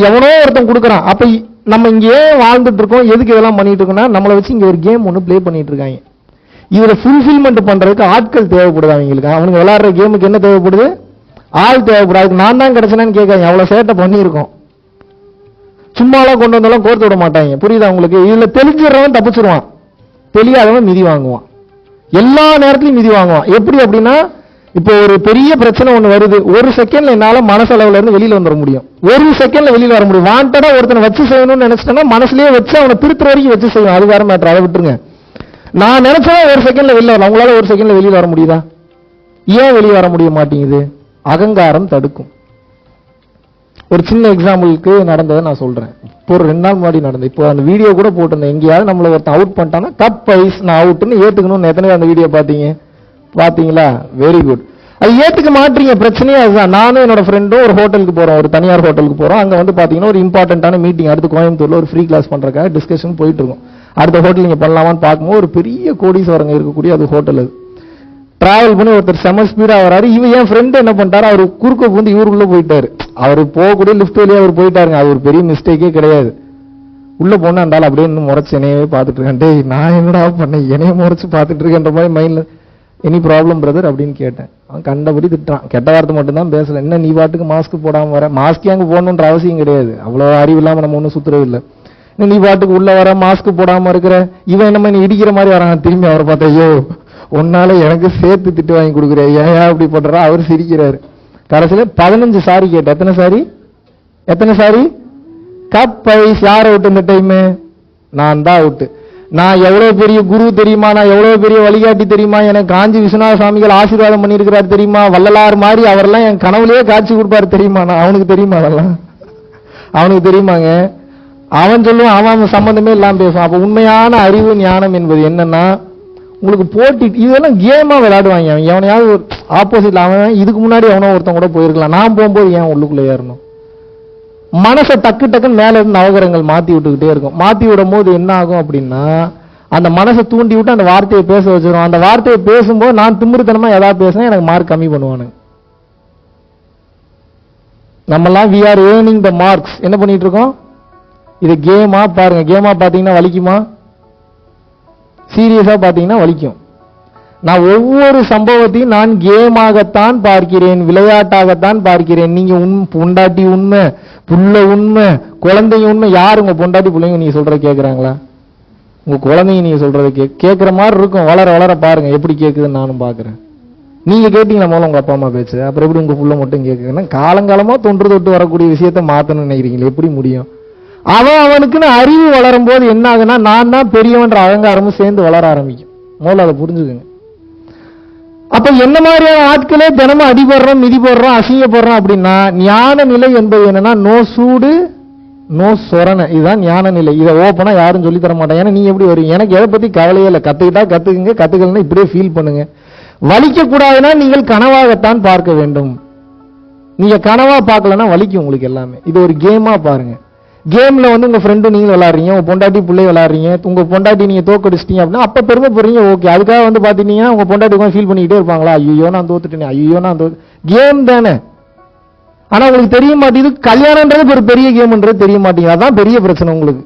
எவனோ ஒருத்தன் கொடுக்குறான். அப்ப நம்ம இங்க ஏன் வாழ்ந்துட்டு இருக்கோம், எதுக்கு இதெல்லாம் பண்ணிட்டு இருக்கோம்னா நம்மளை வச்சு இங்க ஒரு கேம் ஒன்று பிளே பண்ணிட்டு இருக்காங்க. இதுல ஃபுல்ஃபில்மெண்ட் பண்றதுக்கு ஆட்கள் தேவைப்படுது அவங்களுக்கு. அவனுக்கு விளையாடுற கேமுக்கு என்ன தேவைப்படுது, ஆள் தேவைப்படாது. நான் தான் கிடைச்சேன்னு கேட்காங்க. அவ்வளவு சேட்டை பண்ணியிருக்கோம். சும்மாலாம் கொண்டு வந்தாலும் கோர்த்து விட மாட்டாங்க. புரியுதா உங்களுக்கு? இதுல தெளிஞ்சிடறவன் தப்பிச்சிருவான், தெரியாதவன் மிதி வாங்குவான். எல்லா நேரத்திலையும் மிதி வாங்குவான். எப்படி அப்படின்னா, இப்போ ஒரு பெரிய பிரச்சனை ஒண்ணு வருது, ஒரு செகண்ட்ல என்னால மனசளவுல இருந்து வெளியில வந்துட முடியும். ஒரு செகண்ட்ல வெளியில வர முடியும். வாண்டடா ஒருத்தனை வச்சு செய்யணும்னு நினைச்சிட்டேன்னா மனசுலயே வச்சு அவனை திருத்துற வரைக்கும் வச்சு செய்யும். அது வேற மேட்டர், அதை விட்டுருங்க. நான் நினைச்சா ஒரு செகண்ட்ல வெளியில வரலாம். உங்களால ஒரு செகண்ட்ல வெளியில வர முடியுதா? ஏன் வெளியே வர முடிய மாட்டேங்குது? அகங்காரம் தடுக்கும். ஒரு சின்ன எக்ஸாம்பிளுக்கு நடந்ததை நான் சொல்றேன். இப்போ ஒரு 2 நாள் முன்னாடி நடந்தது. இப்போ அந்த வீடியோ கூட போட்டிருந்தேன். எங்கேயாவது நம்மள ஒருத்தன் அவுட் பண்ணிட்டானா கப் ஐஸ் நான் அவுட்னு ஏத்துக்கணும்னு எத்தனை அந்த வீடியோ பாத்தீங்க? பாத்தீங்களா? Very good. அது ஏத்துக்க மாட்டீங்க. பிரச்சனையே அதுதான். நானும் என்னோட ஃப்ரெண்டும் ஒரு ஹோட்டலுக்கு போறோம், ஒரு தனியார் ஹோட்டலுக்கு போறோம். அங்க வந்து பாத்தீங்கன்னா ஒரு இம்பார்ட்டன்டான மீட்டிங், அடுத்து கோயம்புத்தூர்ல ஒரு ஃப்ரீ கிளாஸ் பண்றதுக்காக டிஸ்கஷன் போயிட்டு இருக்கும். அடுத்த ஹோட்டல் நீங்க பண்ணலாமான்னு பார்க்கும்போது ஒரு பெரிய கோடீஸ்வரங்க இருக்கக்கூடிய அது ஹோட்டல். அது டிராவல் பண்ணி ஒருத்தர் செம ஸ்பீடா வராரு. இவன் என் ஃப்ரெண்ட் என்ன பண்ணிட்டாரு, அவர் குறுக்க வந்து இவருக்குள்ள போயிட்டாரு. அவர் போகக்கூடிய லிஃப்ட் வழியா அவர் போயிட்டாருங்க. அது ஒரு பெரிய மிஸ்டேக்கே கிடையாது. உள்ள போனா அந்தாலும் அப்படியே இன்னும் முறைச்சு என்னையவே பார்த்துட்டு இருக்கேன். டேய் நான் என்னடா பண்ணேன், என்னைய முறைச்சு பார்த்துட்டு இருக்கேன்ற மாதிரி மைண்ட்ல. எனி ப்ராப்ளம் பிரதர் அப்படின்னு கேட்டேன். அவன் கண்டபடி திட்டுறான். கெட்ட வார்த்தை மட்டும் தான் பேசல. என்ன நீ பாட்டுக்கு மாஸ்க் போடாம வர? மாஸ்க் அங்க போடணுன்ற அவசியம் கிடையாது. அவ்வளவு அறிவு இல்லாம நம்ம ஒன்றும் சுத்துறது இல்லை. நீ பாட்டுக்கு உள்ள வர, மாஸ்க் போடாம இருக்கிற. இவன் என்ன நீ இடிக்கிற மாதிரி வரான். திரும்பி அவரை பார்த்தா, ஐயோ உன்னால எனக்கு சேர்த்து திட்டு வாங்கி கொடுக்குற, ஏன் அப்படி பண்றா? அவர் சிரிக்கிறாரு. கடைசியில 15 சாரி கேட்ட. எத்தனை சாரி? Cup ice. யார் அவுட் இந்த டைம்? நான் தான் அவுட். நான் எவ்வளவு பெரிய குரு தெரியுமா, நான் எவ்வளவு பெரிய வழிகாட்டி தெரியுமா, எனக்கு காஞ்சி விஸ்வநாத சுவாமிகள் ஆசீர்வாதம் பண்ணியிருக்கிறார் தெரியுமா, வள்ளலார் மாதிரி அவரெல்லாம் என் கனவுலயே காட்சி கொடுப்பாரு தெரியுமா. நான் அவனுக்கு தெரியுமா? அதெல்லாம் அவனுக்கு தெரியுமாங்க? அவன் சொல்லுவான், அவன் சம்பந்தமே இல்லாம பேசுவான். அப்ப உண்மையான அறிவு ஞானம் என்பது என்னன்னா, உங்களுக்கு போட்டி. இதெல்லாம் கேமா விளையாடுவாங்க. அவன் எவனையாவது ஒரு ஆப்போசிட்ல, அவன் இதுக்கு முன்னாடி எவனோ ஒருத்தன் கூட போயிருக்கலாம். நான் போகும்போது ஏன் உள்ளுக்குள்ள ஏறணும்? மனசை டக்குன்னு மேல இருந்து நவகரங்கள் மாத்தி விட்டுக்கிட்டே இருக்கும். மாத்தி விடும் போது என்ன ஆகும் அப்படின்னா, அந்த மனசை தூண்டி விட்டு அந்த வார்த்தையை பேச வச்சிடும். அந்த வார்த்தையை பேசும்போது நான் திமிருத்தனமா ஏதாவது பேசினா எனக்கு மார்க் கம்மி பண்ணுவானு. நம்மலாம் we are earning the marks. என்ன பண்ணிட்டு இருக்கோம்? இது கேமா பாருங்க. கேமா பாத்தீங்கன்னா வலிக்குமா? சீரியஸா பாத்தீங்கன்னா வலிக்கும். நான் ஒவ்வொரு சம்பவத்தையும் நான் கேமாகத்தான் பார்க்கிறேன், விளையாட்டாகத்தான் பார்க்கிறேன். நீங்க பொண்டாட்டி உண்மை, புள்ள உண்மை, குழந்தைங்க உண்மை. யாரு உங்க பொண்டாட்டி பிள்ளைங்க நீங்க சொல்றத கேட்கறாங்களா? உங்க குழந்தைங்க நீங்க சொல்றத கேட்கிற மாதிரி இருக்கும். வளர வளர பாருங்க எப்படி கேட்குதுன்னு நானும் பாக்குறேன். நீங்க கேட்டீங்கன்னா முதல்ல உங்க அப்பா அம்மா பேச்சு, அப்புறம் எப்படி உங்க புள்ள மட்டும் கேட்குதுன்னா காலங்காலமா தொன்று தொட்டு வரக்கூடிய விஷயத்த மாத்தணும்னு நினைக்கிறீங்களா? எப்படி முடியும்? அவனுக்குன்னு அறிவு வளரும் போது என்ன ஆகுனா, நான் தான் பெரியவன்ற அகங்காரமும் சேர்ந்து வளர ஆரம்பிக்கும். முதல்ல அதை புரிஞ்சுக்குங்க. அப்ப என்ன மாதிரியான ஆட்களே தினமும் அடிபடுறோம், மிதி போடுறோம், அசிங்கப்படுறோம் அப்படின்னா, ஞான நிலை என்பது என்னன்னா, நோ சூடு நோ சொரணை. இதுதான் ஞான நிலை. இதை ஓப்பனா யாரும் சொல்லி தர மாட்டாங்க. ஏன்னா நீங்க எப்படி வருவீங்க? எனக்கு எதை பத்தி கவலையே இல்லை. கத்துக்கிட்டா கத்துக்குங்க, கத்துக்கலன்னா இப்படியே ஃபீல் பண்ணுங்க. வலிக்க கூடாதுன்னா நீங்கள் கனவாகத்தான் பார்க்க வேண்டும். நீங்க கனவா பார்க்கலன்னா வலிக்கும் உங்களுக்கு எல்லாமே. இது ஒரு கேமா பாருங்க. கேம்ல வந்து உங்க ஃப்ரெண்டு நீங்க விளையாடுறீங்க, உங்க பொண்டாட்டி பிள்ளை விளையாடுறீங்க, உங்க பொண்டாட்டி நீங்க தோக்கடிச்சிட்டீங்க அப்படின்னா அப்ப பெருமை போறீங்க. ஓகே, அதுக்காக வந்து பாத்தீங்கன்னா உங்க பொண்டாட்டி ஃபீல் பண்ணிக்கிட்டே இருப்பாங்களா? ஐயோ நான் தோத்துட்டேன், ஐயோ நான் தோத்து. கேம் தானே. ஆனா உங்களுக்கு தெரிய மாட்டேங்குது, கல்யாணம்ன்றது ஒரு பெரிய கேம்ன்றது தெரிய மாட்டேங்குது. அதான் பெரிய பிரச்சனை உங்களுக்கு.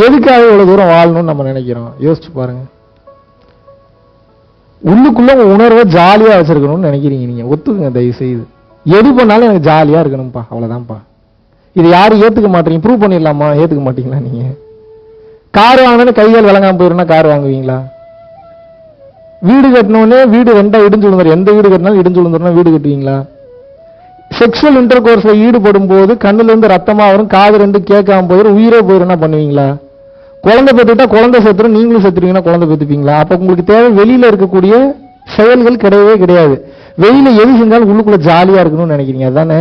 எதுக்காக இவ்வளவு தூரம் வாழணும்னு நம்ம நினைக்கிறோம்? யோசிச்சு பாருங்க. உள்ளுக்குள்ள உங்க உணர்வை ஜாலியா வச்சிருக்கணும்னு நினைக்கிறீங்க. நீங்க ஒத்துக்குங்க தயவு செய்து. எது பண்ணாலும் எனக்கு ஜாலியா இருக்கணும்பா, அவ்வளவுதான்ப்பா. இது யாரும் ஏத்துக்க மாட்டீங்க. ப்ரூவ் பண்ணிடலாமா? ஏத்துக்க மாட்டீங்களா? நீங்க கார் வாங்கணும்னு கைகால் விளங்காம போயிருந்தா கார் வாங்குவீங்களா? வீடு கட்டணும்னே வீடு ரெண்டா இடிஞ்சு விழுந்துரும். எந்த வீடு கட்டினாலும் இடிஞ்சு விழுந்துரும். வீடு கட்டுவீங்களா? செக்ஷுவல் இன்டர் கோர்ஸ்ல ஈடுபடும் போது கண்ணுல இருந்து ரத்தமா வரும், காது ரெண்டு கேட்காம போயிடும், உயிரே போயிருந்தா பண்ணுவீங்களா? குழந்தை பெற்றுட்டா குழந்தை செத்துரும், நீங்களும் செத்துருவீங்கன்னா குழந்தை பெற்றுப்பீங்களா? அப்ப உங்களுக்கு தேவை வெளியில இருக்கக்கூடிய செயல்கள் கிடையவே கிடையாது. வெளியில எது செஞ்சாலும் உள்ளுக்குள்ள ஜாலியா இருக்கணும்னு நினைக்கிறீங்க. அதானே?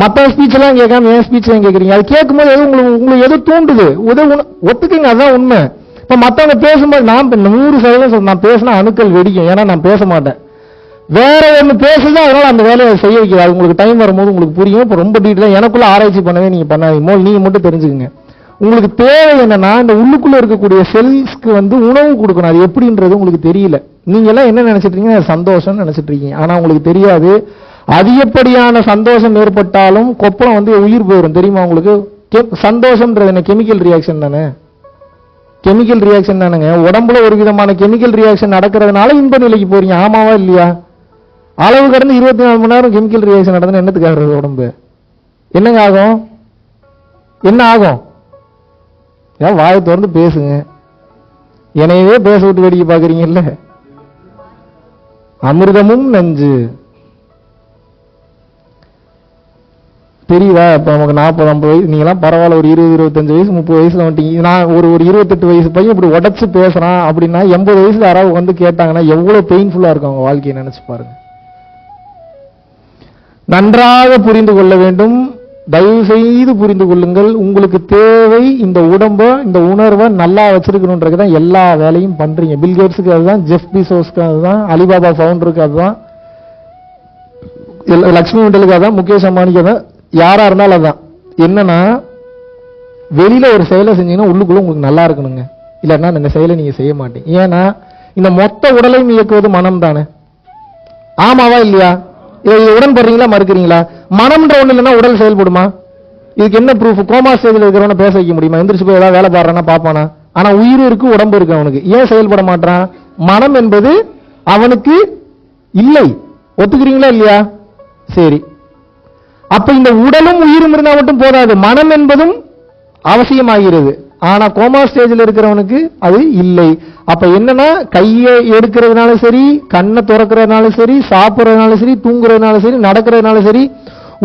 மத்த ஸ்பீச் எல்லாம் கேட்காம என் ஸ்பீச் கேட்கறீங்க. அது கேட்கும் போது உங்களுக்கு எது தூண்டுது? ஒத்துக்கீங்க, அதான் உண்மை. இப்ப மத்தவங்க பேசும்போது நான் 100% நான் பேசினா அணுக்கள் வெடிக்கும். ஏன்னா நான் பேச மாட்டேன். வேற ஒண்ணு பேசுதான், அதனால அந்த வேலையை செய்ய வைக்கிறது. உங்களுக்கு டைம் வரும்போது உங்களுக்கு புரியும். இப்ப ரொம்ப டீட்டெயிலா எனக்குள்ள ஆராய்ச்சி பண்ணவே நீங்க பண்ணாதீங்க. நீங்க மட்டும் தெரிஞ்சுக்கங்க. உங்களுக்கு தேவை என்னன்னா, இந்த உள்ளுக்குள்ள இருக்கக்கூடிய செல்ஸ்க்கு வந்து உணவு கொடுக்கணும். அது எப்படின்றது உங்களுக்கு தெரியல. நீங்க எல்லாம் என்ன நினைச்சிட்டு இருக்கீங்க? சந்தோஷம் நினைச்சிட்டு இருக்கீங்க. ஆனா உங்களுக்கு தெரியாது, அதிகப்படியான சந்தோஷம் ஏற்பட்டாலும் கொப்பளம் வந்து உயிர் போயிடும். தெரியுமா உங்களுக்கு? சந்தோஷம்ன்றது என்ன? கெமிக்கல் ரியாக்ஷன் தானே. கெமிக்கல் ரியாக்ஷன் தானுங்க. உடம்புல ஒரு விதமான கெமிக்கல் ரியாக்ஷன் நடக்கிறதுனால இன்ப நிலைக்கு போறீங்க. ஆமாவா இல்லையா? அளவு கடந்து 24 மணி நேரம் கெமிக்கல் ரியாக்ஷன் நடந்தா என்னத்துக்கு ஆகுறது? உடம்பு என்னங்க ஆகும்? என்ன ஆகும்? ஏன் வாயை திறந்து பேசுங்க. என்னையவே பேச விட்டு வேடிக்கை பாக்குறீங்கல்ல. அமிர்தமும் நஞ்சு. தெரியுதா? இப்ப நமக்கு 40-50 வயசு, நீங்களாம் பரவாயில்ல, ஒரு 20-25 வயசு 30 வயசுல வந்துட்டீங்க. நான் ஒரு 28 வயசு பையன் இப்படி உடச்சு பேசுறான் அப்படின்னா 80 வயசுல யாராவது வந்து கேட்டாங்கன்னா எவ்வளவு பெயின்ஃபுல்லா இருக்கும் அவங்க வாழ்க்கையை நினைச்சு பாருங்க. நன்றாக புரிந்து கொள்ள வேண்டும். தயவு செய்து புரிந்து கொள்ளுங்கள். உங்களுக்கு தேவை இந்த உடம்ப, இந்த உணர்வை நல்லா வச்சிருக்கணும்ன்றதுதான் எல்லா வேலையும் பண்றீங்க. பில்கேட்ஸுக்கு அதுதான், ஜெஃப் பீசோஸ்க்கு அதுதான், அலிபாபா ஃபவுண்டருக்கு அதுதான், லட்சுமி மிட்டலுக்கு அதான், முகேஷ் அம்பானிக்கு அதான், யாரா இருந்தாலும் அதான். என்னன்னா, வெளியில ஒரு செயலை செஞ்சீங்கன்னா உள்ளுக்குள்ள உங்களுக்கு நல்லா இருக்கணுங்க. இல்லைன்னா இந்த செயலை நீங்க செய்ய மாட்டீங்க. ஏன்னா இந்த மொத்த உடலையும் இயக்குவது மனம் தானே. ஆமாவா இல்லையா? இதை உடன்படுறீங்களா மறுக்கிறீங்களா? மனம்ன்ற ஒண்ணு இல்லைன்னா உடல் செயல்படுமா? இதுக்கு என்ன ப்ரூஃப்? கோமா ஸ்டேஜில் இருக்கிறவன பேச வைக்க முடியுமா? எந்திரிச்சு போய் ஏதாவது வேலை பாடுறானா பாப்பானா? ஆனா உயிர் இருக்கு, உடம்பு இருக்கு அவனுக்கு. ஏன் செயல்பட மாட்டான்? மனம் என்பது அவனுக்கு இல்லை. ஒத்துக்கிறீங்களா இல்லையா? சரி, அப்ப இந்த உடலும் உயிரும் இருந்தா மட்டும் போதாது, மனம் என்பதும் அவசியமாகிறது. ஆனா கோமா ஸ்டேஜில் இருக்கிறவனுக்கு அது இல்லை. அப்ப என்னன்னா, கையை எடுக்கிறதுனால சரி, கண்ணை திறக்கிறதுனால சரி, சாப்பிடுறதுனால சரி, தூங்குறதுனால சரி, நடக்கிறதுனால சரி,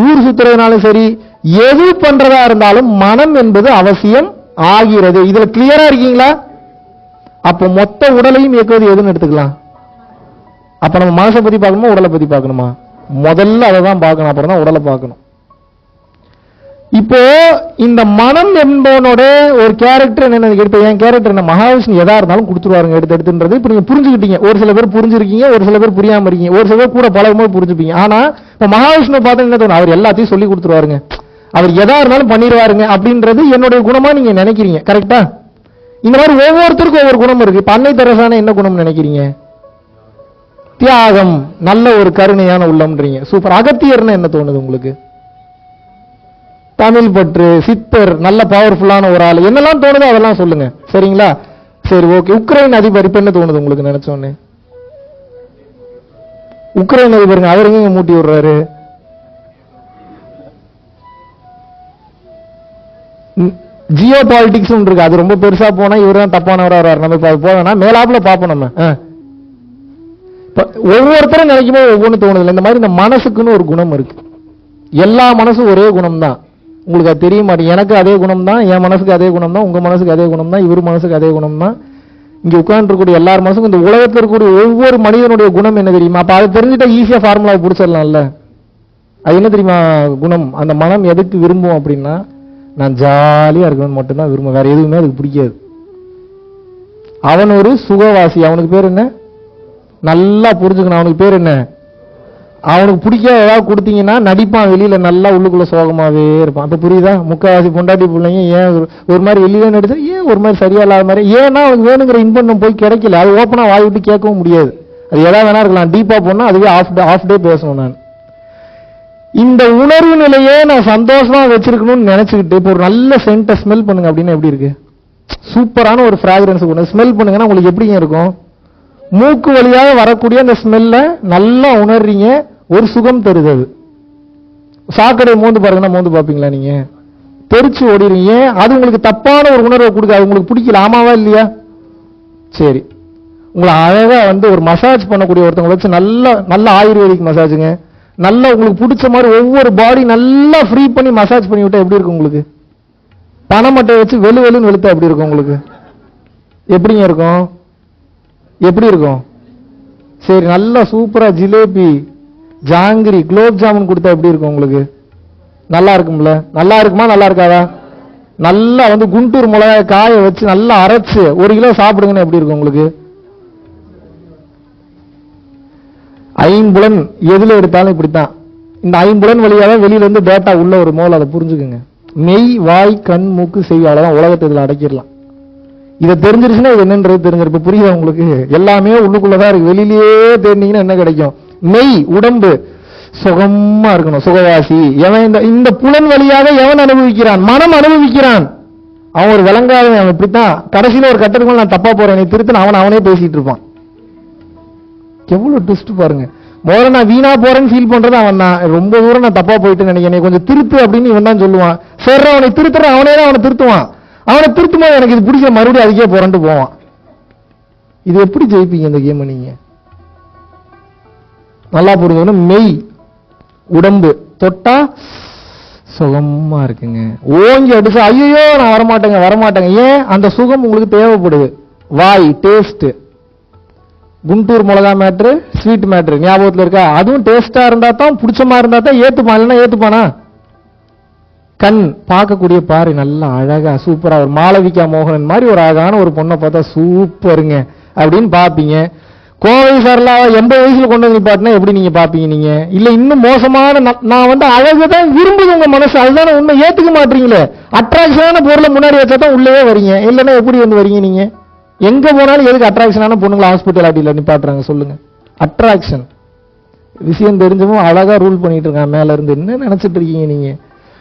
ஊர் சுத்துறதுனால சரி, எது பண்றதா இருந்தாலும் மனம் என்பது அவசியம் ஆகிறது. இதுல கிளியரா இருக்கீங்களா? அப்ப மொத்த உடலையும் இயக்குவது எதுன்னு எடுத்துக்கலாம். அப்ப நம்ம மனசை பத்தி பார்க்கணுமா உடலை பத்தி பார்க்கணுமா? முதல்ல அதை தான் பார்க்கணும், அப்புறம் தான் உடலை பார்க்கணும். இப்போ இந்த மனம் என்பவனோட ஒரு கேரக்டர் என்ன? இப்ப என் கேரக்டர் என்ன? மகாவிஷ்ணு எதா இருந்தாலும் கொடுத்துருவாருங்க எடுத்துன்றது. இப்ப நீங்க புரிஞ்சுக்கிட்டீங்க. ஒரு சில பேர் புரிஞ்சிருக்கீங்க, ஒரு சில பேர் புரியாம இருக்கீங்க, ஒரு சில பேர் கூட பழகும்போது புரிஞ்சுப்பீங்க. ஆனா இப்ப மகாவிஷ்ணு பார்த்து என்ன தோணும்? அவர் எல்லாத்தையும் சொல்லி கொடுத்துருவாருங்க, அவர் எதா இருந்தாலும் பண்ணிடுவாருங்க அப்படின்றது என்னுடைய குணமா நீங்க நினைக்கிறீங்க. கரெக்டா? இந்த மாதிரி ஒவ்வொருத்தருக்கும் ஒவ்வொரு குணம் இருக்கு. இப்ப அன்னை தெரசான என்ன குணம் நினைக்கிறீங்க? தியாகம், நல்ல ஒரு கருணையான உள்ளம்ன்றீங்க. சூப்பர். அகத்தியர்னு என்ன தோணுது உங்களுக்கு? தமிழ் பற்று, சித்தர், நல்ல பவர்ஃபுல்லான ஒரு ஆள், என்னெல்லாம் தோணுதோ அதெல்லாம் சொல்லுங்க. சரிங்களா? சரி, ஓகே. உக்ரைன் அதிபர் இப்ப என்ன தோணுது உங்களுக்கு நினைச்சோன்னு? உக்ரைன் அதிபருங்க, அவர் எங்க மூட்டி விடுறாரு? ஜியோ பாலிடிக்ஸ் இருக்கு, அது ரொம்ப பெருசா போனா இவர் தான் தப்பானவரா வர்றாரு. நம்ம போனா மேலாப்புல பாப்போம். நம்ம ஒவ்வொருத்தரும் நினைக்கும் போது ஒவ்வொன்று தோணுது. இந்த மாதிரி இந்த மனசுக்குன்னு ஒரு குணம் இருக்கு. எல்லா மனசும் ஒரே குணம் தான். உங்களுக்கு அது தெரிய மாட்டேங்குது. எனக்கு அதே குணம் தான், என் மனசுக்கு அதே குணம் தான், உங்க மனசுக்கு அதே குணம் தான், இவர் மனசுக்கு அதே குணம் தான். இங்க உட்கார்ந்துருக்கூடிய எல்லார் மனசுக்கும், இந்த உலகத்தில் இருக்கக்கூடிய ஒவ்வொரு மனிதனுடைய குணம் என்ன தெரியுமா? அப்ப அதை தெரிஞ்சுட்டா ஈஸியா ஃபார்முலாவை பிடிச்சிடலாம்ல. அது என்ன தெரியுமா குணம்? அந்த மனம் எதுக்கு விரும்பும் அப்படின்னா, நான் ஜாலியா இருக்கணும்னு மட்டும்தான் விரும்பும், வேற எதுவுமே அதுக்கு பிடிக்காது. அவன் ஒரு சுகவாசி. அவனுக்கு பேர் என்ன? நல்லா புரிஞ்சுக்கணும். அவனுக்கு பேர் என்ன? அவனுக்கு பிடிக்காத ஏதாவது கொடுத்தீங்கன்னா நடிப்பான், வெளியில நல்லா உள்ளுக்குள்ள சோகமாவே இருப்பான். அப்ப புரியுதா? முக்காவாசி பொண்டாட்டி பிள்ளைங்க ஏன் ஒரு மாதிரி வெளியில நடிச்சா ஏன் ஒரு மாதிரி சரியா இல்லாத மாதிரி, ஏன்னா அவனுக்கு வேணுங்கிற இன்பம் போய் கிடைக்கல. அது ஓப்பனா வாய் விட்டு கேட்கவும் முடியாது. அது ஏதாவது வேணா இருக்கலாம். டீப்பா போனா அதுவே ஆஃப் டே பேசணும். நான் இந்த உணர்வு நிலையே நான் சந்தோஷமா வச்சிருக்கணும்னு நினைச்சுக்கிட்டு இப்போ ஒரு நல்ல சென்ட்டை ஸ்மெல் பண்ணுங்க அப்படின்னா எப்படி இருக்கு? சூப்பரான ஒரு ஃபிராக்ரன்ஸ் ஒன்று ஸ்மெல் பண்ணுங்கன்னா உங்களுக்கு எப்படிங்க இருக்கும்? மூக்கு வழியாக வரக்கூடிய அந்த ஸ்மெல்ல நல்லா உணர்றீங்க, ஒரு சுகம் தருது. அது சாக்கடை மோந்து பாருங்கன்னா மோந்து பார்ப்பீங்களா? நீங்க தெரிச்சு ஓடிறீங்க. அது உங்களுக்கு தப்பான ஒரு உணர்வை கொடுக்காது, உங்களுக்கு பிடிக்கல. ஆமாவா இல்லையா? சரி, உங்களை அழகா ஒரு மசாஜ் பண்ணக்கூடிய ஒருத்தவங்க வச்சு நல்ல ஆயுர்வேதிக் மசாஜுங்க, நல்லா உங்களுக்கு பிடிச்ச மாதிரி ஒவ்வொரு பாடி நல்லா ஃப்ரீ பண்ணி மசாஜ் பண்ணி விட்டா எப்படி இருக்கும் உங்களுக்கு? பனைமட்டை வச்சு வெளுன்னு வெளுத்தா எப்படி இருக்கும் உங்களுக்கு? எப்படிங்க இருக்கும்? எப்படி இருக்கும்? சரி, நல்லா சூப்பரா ஜிலேபி, ஜாங்கிரி, குலோப் ஜாமுன் கொடுத்தா எப்படி இருக்கும் உங்களுக்கு? நல்லா இருக்கும்ல? நல்லா இருக்குமா நல்லா இருக்காதா? நல்லா குண்டூர் மிளகாய் காய வச்சு நல்லா அரைச்சு 1 கிலோ சாப்பிடுங்கன்னு எப்படி இருக்கும் உங்களுக்கு? ஐம்புலன் எதுல எடுத்தாலும் இப்படித்தான். இந்த ஐம்புலன் வழியாக வெளியில இருந்து டேட்டா உள்ள ஒரு மோல், அதை புரிஞ்சுக்குங்க. மெய், வாய், கண், மூக்கு, செய், அவ்வளவுதான். உலகத்தை இதுல அடக்கிடலாம். இதை தெரிஞ்சிருச்சுன்னா இது என்னன்றது தெரிஞ்சிருப்ப. புரியுதா உங்களுக்கு? எல்லாமே உள்ளுக்குள்ளதான் இருக்கு. வெளியிலேயே தெரிஞ்சீங்கன்னா என்ன கிடைக்கும்? மெய், உடம்பு, சுகமா இருக்கணும். சுகவாசி எவன் இந்த புலன் வழியாக எவன் அனுபவிக்கிறான்? மனம் அனுபவிக்கிறான். அவன் ஒரு விளங்காதவன். அவன் இப்படித்தான் கடைசியில ஒரு கட்டத்துக்கு நான் தப்பா போறேன், நீ திருத்தன அவனே பேசிட்டு இருப்பான். எவ்வளவு ட்விஸ்ட் பாருங்க. முதல்ல நான் வீணா போறேன்னு ஃபீல் பண்றது அவன் தான். ரொம்ப தூரம் நான் தப்பா போயிட்டு நினைக்கிறேன், கொஞ்சம் திருத்து அப்படின்னு இவன் தான் சொல்லுவான். சரி அவனை திருத்துற அவனே தான் அவனை திருத்துவான். அவனை திருத்தும்போது எனக்கு இது பிடிச்ச மறுபடியும் அதுக்கே போறேன்ட்டு போவான். இது எப்படி ஜெயிப்பீங்க இந்த கேம்? நீங்க நல்லா புரிஞ்சுக்கணும். மெய் உடம்பு தொட்டா சுகமா இருக்குங்க. ஓங்கி அடிச்சா ஐயோ நான் வரமாட்டேங்க. ஏன்? அந்த சுகம் உங்களுக்கு தேவைப்படுது. வாய் டேஸ்ட், குண்டூர் மிளகா மேட்ரு, ஸ்வீட் மேட்ரு ஞாபகத்தில் இருக்கா? அதுவும் டேஸ்டா இருந்தா தான், பிடிச்சமா இருந்தா தான் ஏத்துப்பான், இல்லைன்னா ஏத்துப்பானா? கண் பார்க்கக்கூடிய பாரு நல்லா அழகா சூப்பரா ஒரு மாளவிகா மோகனன் மாதிரி ஒரு அழகான ஒரு பொண்ணை பார்த்தா சூப்பருங்க அப்படின்னு பாப்பீங்க. கோவை சரலா 80 வயசுல கொண்டு வந்து பாட்டினா எப்படி நீங்க பாப்பீங்க? நீங்க இல்ல இன்னும் மோசமான நான் வந்து அழகுதான் விரும்புது உங்க மனசு, அதுதானே உண்மை. ஏத்துக்க மாட்டீங்களே. அட்ராக்ஷனான பொருளை முன்னாடி வச்சா தான் உள்ளே வரீங்க, இல்லைன்னா எப்படி வந்து வரீங்க? நீங்க எங்க போனாலும் எதுக்கு அட்ராக்ஷனான பொண்ணுங்களை ஹாஸ்பிட்டாலிட்டியில நிப்பாட்டுறாங்க சொல்லுங்க? அட்ராக்ஷன் விஷயம் தெரிஞ்சவும் அழகா ரூல் பண்ணிட்டு இருக்கான் மேல இருந்து. என்ன நினைச்சிட்டு இருக்கீங்க நீங்க?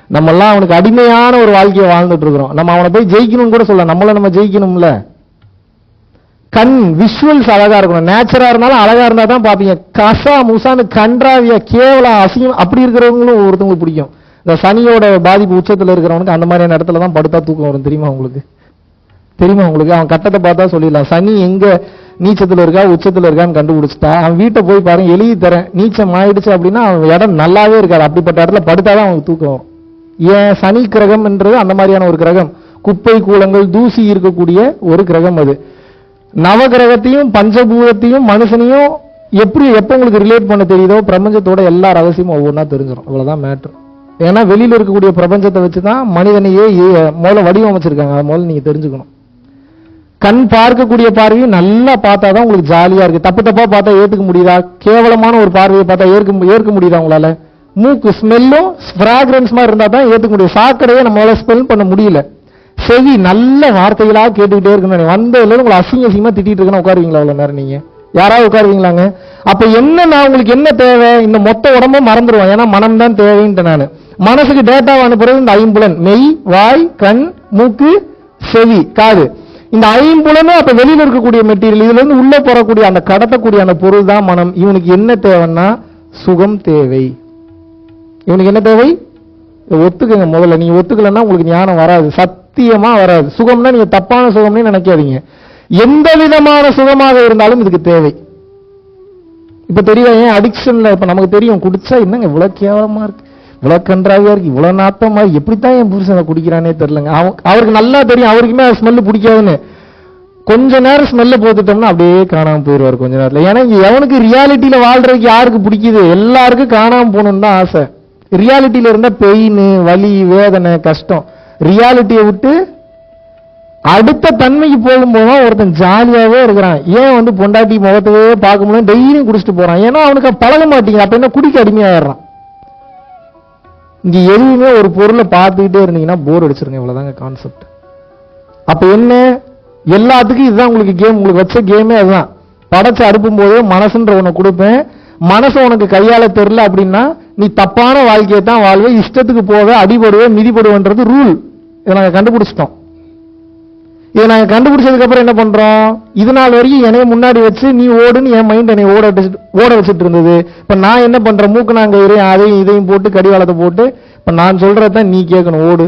நம்ம எல்லாம் அவனுக்கு அடிமையான ஒரு வாழ்க்கையை வாழ்ந்துட்டு இருக்கிறோம். நம்ம அவனை போய் ஜெயிக்கணும்னு கூட சொல்ல, நம்மள நம்ம ஜெயிக்கணும்ல. கண் விஷுவல்ஸ் அழகா இருக்கணும். நேச்சரா இருந்தாலும் அழகா இருந்தா தான் பாப்பீங்க. கசா முசான்னு கன்றாவியா கேவலா அசிங்கம் அப்படி இருக்கிறவங்களும் ஒருத்தவங்களுக்கு பிடிக்கும். இந்த சனியோட பாதிப்பு உச்சத்துல இருக்கிறவனுக்கு அந்த மாதிரியான இடத்துல தான் படுத்தா தூக்கம் வரும். தெரியுமா உங்களுக்கு? அவன் கட்டத்தை பார்த்தா சொல்லிடலாம் சனி எங்க நீச்சத்துல இருக்கா உச்சத்துல இருக்கான்னு கண்டுபிடிச்சிட்டா. அவன் வீட்டை போய் பாருங்க, எழுதி தரேன். நீச்சம் ஆயிடுச்சு அப்படின்னா அவன் இடம் நல்லாவே இருக்காது. அப்படிப்பட்ட இடத்துல படுத்தாதான் அவனுக்கு தூக்கம் வரும். ஏன்? சனி கிரகம் என்றது அந்த மாதிரியான ஒரு கிரகம். குப்பை கூலங்கள் தூசி இருக்கக்கூடிய ஒரு கிரகம் அது. நவகிரகத்தையும் பஞ்சபூதத்தையும் மனுஷனையும் எப்படி எப்ப உங்களுக்கு ரிலேட் பண்ண தெரியுதோ பிரபஞ்சத்தோட எல்லா ரகசியமும் ஒவ்வொன்றா தெரிஞ்சிடும். அவ்வளவுதான் மேட்ரு. ஏன்னா வெளியில இருக்கக்கூடிய பிரபஞ்சத்தை வச்சுதான் மனிதனையே முதல்ல வடிவமைச்சிருக்காங்க. அதை முதல்ல நீங்க தெரிஞ்சுக்கணும். கண் பார்க்கக்கூடிய பார்வையும் நல்லா பார்த்தாதான் உங்களுக்கு ஜாலியா இருக்கு. தப்பு தப்பா பார்த்தா ஏத்துக்க முடியுதா? கேவலமான ஒரு பார்வையை பார்த்தா ஏற்க முடியுதா உங்களால? மூக்கு ஸ்மெல்லும் ஃப்ராக்ரன்ஸ் மாதிரி இருந்தா தான் ஏத்துக்க முடியும். சாக்கடையே நம்மளால ஸ்மெல் பண்ண முடியல. செவி நல்ல வார்த்தைகளா கேட்டுக்கிட்டே இருக்கணும். வந்ததுல உங்களை அசிங்கமா திட்டிட்டு இருக்கணும். உட்காருவீங்களா அவ்வளவு நேரம்? நீங்க யாராவது உட்காருவீங்களாங்க? அப்ப என்ன நான் உங்களுக்கு என்ன தேவை? இந்த மொத்த உடம்பும் மறந்துடுவோம். ஏன்னா மனம் தான் தேவைன்ட்டு நான் மனசுக்கு டேட்டா அனுப்புறது இந்த ஐம்புலன். மெய், வாய், கண், மூக்கு, செவி, காது. இந்த ஐம்புலனும் அப்ப வெளியில இருக்கக்கூடிய மெட்டீரியல், இதுல இருந்து உள்ள போறக்கூடிய அந்த கடத்தக்கூடிய அந்த பொருள் தான் மனம். இவனுக்கு என்ன தேவைன்னா சுகம் தேவை. இவனுக்கு என்ன தேவை? ஒத்துக்குங்க முதல்ல. நீங்க ஒத்துக்கலன்னா உங்களுக்கு ஞானம் வராது, சத்தியமா வராது. சுகம்னா நீங்க தப்பான சுகம்னு நினைக்காதீங்க. எந்த விதமான சுகமாக இருந்தாலும் இதுக்கு தேவை. இப்ப தெரியல ஏன் அடிக்ஷன்ல இப்ப நமக்கு தெரியும் குடிச்சா என்னங்க இவ்வளவு கேவலமா இருக்கு, இவ்வளவு கன்றாவியா இருக்கு, இவ்வளவு நாத்தமா, எப்படித்தான் என் புருஷனை குடிக்கிறானே தெரியலங்க. அவருக்கு நல்லா தெரியும் அவருக்குமே ஸ்மெல்லு பிடிக்காதுன்னு. கொஞ்ச நேரம் ஸ்மெல்ல போத்துட்டோம்னா அப்படியே காணாம போயிடுவார் கொஞ்ச நேரத்துல. ஏன்னா இங்க எவனுக்கு ரியாலிட்டியில வாழ்றதுக்கு யாருக்கு பிடிக்குது? எல்லாருக்கும் காணாம போகணும்னு தான் ஆசை. ரியாலிட்டியில இருந்தா பெயின், வலி, வேதனை, கஷ்டம். ரியாலிட்டியை விட்டு அடுத்த தன்மைக்கு போகும்போதுதான் ஒருத்தன் ஜாலியாவே இருக்கிறான். ஏன் வந்து பொண்டாட்டி முகத்தவே பார்க்க முடியும், டெய்லியும் குடிச்சிட்டு போறான். ஏன்னா அவனுக்கு பழக மாட்டேங்குது. அப்ப என்ன குடிக்க அடிமையாயிடுறான். இங்க எதுவுமே ஒரு பொருளை பார்த்துக்கிட்டே இருந்தீங்கன்னா போர் அடிச்சிருங்க. இவ்வளவுதாங்க கான்செப்ட். அப்ப என்ன? எல்லாத்துக்கும் இதுதான் உங்களுக்கு கேம். உங்களுக்கு வச்ச கேமே அதுதான். படைச்சு அனுப்பும் போது மனசுன்ற உன்னை கொடுப்பேன். மனசு உனக்கு கையால தெரியல அப்படின்னா நீ தப்பான வாழ்க்கையை தான் வாழ்வே, இஷ்டத்துக்கு போக, அடிபடுவே, மிதிபடுவேன்றது ரூல். இதை நாங்க கண்டுபிடிச்சிட்டோம். இதை நாங்க கண்டுபிடிச்சதுக்கு அப்புறம் என்ன பண்றோம்? இது நாள் வரைக்கும் என்னைய முன்னாடி வச்சு நீ ஓடுன்னு என் மைண்ட் என்னை ஓட வச்சுட்டு இருந்தது. இப்ப நான் என்ன பண்றேன்? மூக்கு நாங்க அதையும் இதையும் போட்டு கடிவாளத்தை போட்டு இப்ப நான் சொல்றதான் நீ கேட்கணும், ஓடு.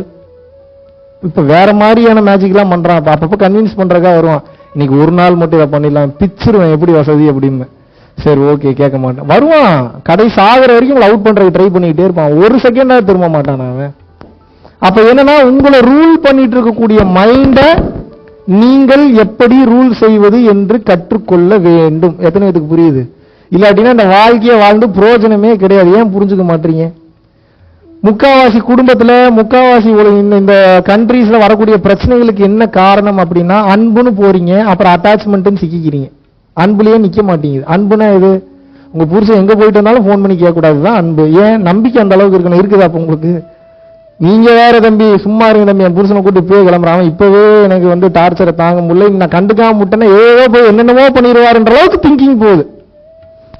இப்ப வேற மாதிரியான மேஜிக் எல்லாம் பண்றான். அப்பப்ப கன்வின்ஸ் பண்றக்கா வருவான். இன்னைக்கு ஒரு நாள் மட்டும் இதை பண்ணிடலாம், பிச்சிருவேன் எப்படி வசதி அப்படின்னு. சரி ஓகே கேட்க மாட்டேன். வருவான் கடை சாகிற வரைக்கும் அவுட் பண்றதுக்கு ட்ரை பண்ணிக்கிட்டே இருப்பான். ஒரு செகண்டா திரும்ப மாட்டான் அவன். அப்ப என்னன்னா உங்களை ரூல் பண்ணிட்டு இருக்கக்கூடிய மைண்ட நீங்கள் எப்படி ரூல் செய்வது என்று கற்றுக்கொள்ள வேண்டும். எத்தனை பேருக்கு புரியுது? இல்லாட்டினா இந்த வாழ்க்கையை வாழ்ந்து பிரயோஜனமே கிடையாது. ஏன் புரிஞ்சுக்க மாட்டீங்க? முக்காவாசி குடும்பத்துல, முக்காவாசி இந்த கண்ட்ரீஸ்ல வரக்கூடிய பிரச்சனைகளுக்கு என்ன காரணம் அப்படின்னா அன்புன்னு போறீங்க, அப்புறம் அட்டாச்மெண்ட் சிக்கிக்கிறீங்க. அன்புலயே நிக்க மாட்டேங்குது. அன்புனா இது உங்க புருஷன் எங்க போயிட்டு வந்தாலும் போன் பண்ணி கேட்க கூடாதுதான் அன்பு. ஏன்? நம்பிக்கை அந்த அளவுக்கு இருக்கணும். இருக்குதா அப்ப உங்களுக்கு? நீங்க வேற தம்பி சும்மா இருங்க தம்பி, என் புருஷனை கூட்டி போய் கிளம்புறான், இப்பவே எனக்கு வந்து டார்ச்சரை தாங்க முடியல, நான் கண்டுக்காம முட்டேன்னா ஏதோ போய் என்னென்னமோ பண்ணிடுவாருன்ற அளவுக்கு திங்கிங் போகுது.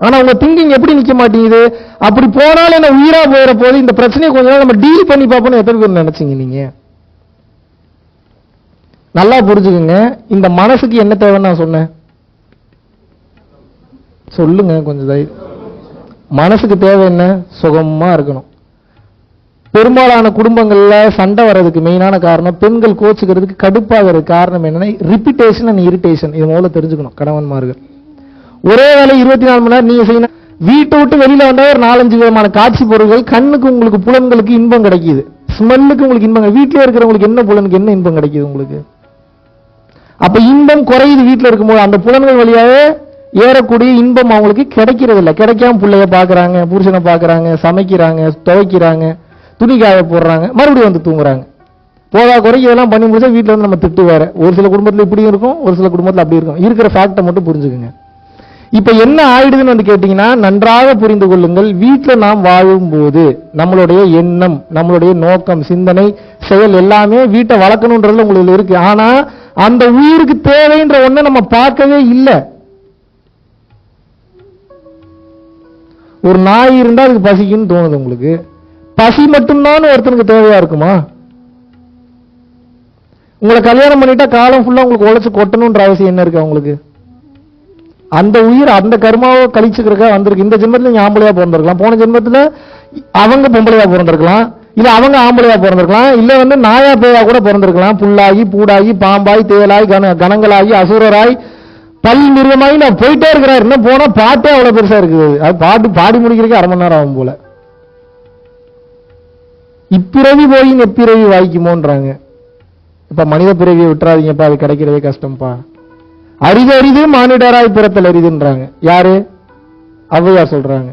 ஆனா உங்க திங்கிங் எப்படி நிக்க மாட்டேங்குது? அப்படி போனாலும் என்ன உயிரா போயிட போது, இந்த பிரச்சனையை கொஞ்ச நாள் நம்ம டீல் பண்ணி பார்ப்போம்னு எத்தனை பேர் நினைச்சீங்க நீங்க? நல்லா புரிஞ்சுக்குங்க. இந்த மனசுக்கு என்ன தேவைன்னு நான் சொன்னேன் சொல்லுங்க கொஞ்சம். மனசுக்கு தேவை என்ன? சுகமா இருக்கணும். பெரும்பாலான குடும்பங்கள்ல சண்டை வர்றதுக்கு மெயினான காரணம், பெண்கள் கோச்சுக்கிறதுக்கு கடுப்பாகிறதுக்கு காரணம் என்னன்னா ரிப்பீட்டேஷன் அண்ட் இரிட்டேஷன். இது முதல்ல தெரிஞ்சுக்கணும் கணவன்மார்கள். ஒரே வேலை 24 மணி நேரம் நீங்க செய்யணும். வீட்டை விட்டு வெளியில வந்தா ஒரு 4-5 விதமான காட்சி பொருள்கள், கண்ணுக்கு உங்களுக்கு புலன்களுக்கு இன்பம் கிடைக்குது, ஸ்மெல்லுக்கு உங்களுக்கு இன்பம். வீட்டிலே இருக்கிறவங்களுக்கு என்ன புலனுக்கு என்ன இன்பம் கிடைக்குது உங்களுக்கு? அப்ப இன்பம் குறையுது வீட்டில் இருக்கும்போது. அந்த புலன்கள் வழியாவே ஏறக்கூடிய இன்பம் அவங்களுக்கு கிடைக்கிறது இல்லை. கிடைக்காம பிள்ளைய பாக்குறாங்க, புருஷனை பாக்குறாங்க, சமைக்கிறாங்க, துவைக்கிறாங்க, துணி காய போடுறாங்க, மறுபடியும் வந்து தூங்குறாங்க. போதா குறைக்கு இதெல்லாம் பண்ணி முடிச்சா வீட்டில் வந்து நம்ம திட்டு வேற. ஒரு சில குடும்பத்தில் இப்படியும் இருக்கும், ஒரு சில குடும்பத்தில் அப்படி இருக்கும். இருக்கிற ஃபேக்டை மட்டும் புரிஞ்சுக்குங்க. இப்ப என்ன ஆயிடுதுன்னு வந்து கேட்டீங்கன்னா, நன்றாக புரிந்து கொள்ளுங்கள். வீட்டில் நாம் வாழும்போது நம்மளுடைய எண்ணம், நம்மளுடைய நோக்கம், சிந்தனை, செயல் எல்லாமே வீட்டை வளர்க்கணும்ன்றதுல உங்களுக்கு இருக்கு. ஆனா அந்த உயிருக்கு தேவைன்ற ஒண்ண நம்ம பார்க்கவே இல்லை. ஒரு நாய் இருந்தா அதுக்கு பசிக்குன்னு தோணுது உங்களுக்கு. பசி மட்டும்தான் ஒருத்தனுக்கு தேவையா இருக்குமா? உங்களை கல்யாணம் பண்ணிட்டா காலம் ஃபுல்லா உங்களுக்கு உழைச்சு கொட்டணும்ன்ற அவசியம் என்ன இருக்கு அவங்களுக்கு? அந்த உயிர் அந்த கர்மாவை கழிச்சுக்கிறக்கா வந்திருக்கு. இந்த ஜென்மத்துல நீங்க ஆம்பளையா பிறந்திருக்கலாம், போன ஜென்மத்துல அவங்க பொம்பளையா பிறந்திருக்கலாம், இல்ல அவங்க ஆம்பளையா பிறந்திருக்கலாம், இல்ல வந்து நாயா பேயா கூட பிறந்திருக்கலாம். புல்லாகி பூடாகி பாம்பாய் தேலாய் கணங்களாகி அசுரராய் பல் மிருகமாகி நான் போயிட்டே இருக்கிறார். இன்னும் போனா பாட்டே அவ்வளவு பெருசா இருக்குது. அது பாட்டு பாடி முடிக்கிறதுக்கு 1/2 மணி நேரம் ஆகும் போல. இப்பிறவி போய் எப்பிறவி வாய்க்குமோன்றாங்க. இப்ப மனித பிறவியை விட்டுறாதீங்கப்பா, அது கிடைக்கிறதே கஷ்டம்ப்பா. அரிது அரிது மானிடராய் பிறத்தல் அரிதுன்றாங்க. யாரு? ஔவையார் சொல்றாங்க.